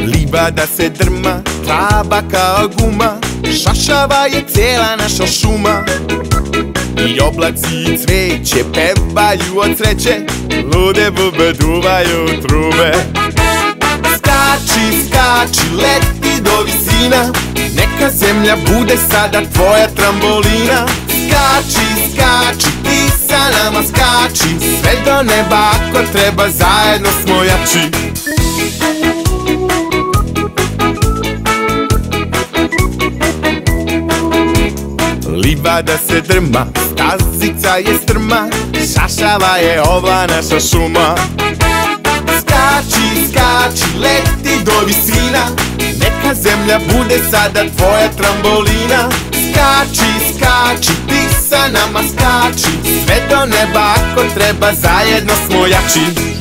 Livada se drma, trava kao guma, šašava je cijela naša šuma. I oblaci i cveće pevaju od sreće, lude bube duvaju trube. Skači, skači, leti do visina, neka zemlja bude sada tvoja trambolina. Skači, skači, ti sa nama skači, sve do neba ako treba, zajedno smo jači. Livada se drma, stazica je strma, šašava je ova naša šuma. Skači, skači, leti do visina, neka zemlja bude sada tvoja trambolina. Skači, skači, ti sa nama skači, sve do neba ako treba, zajedno smo jači.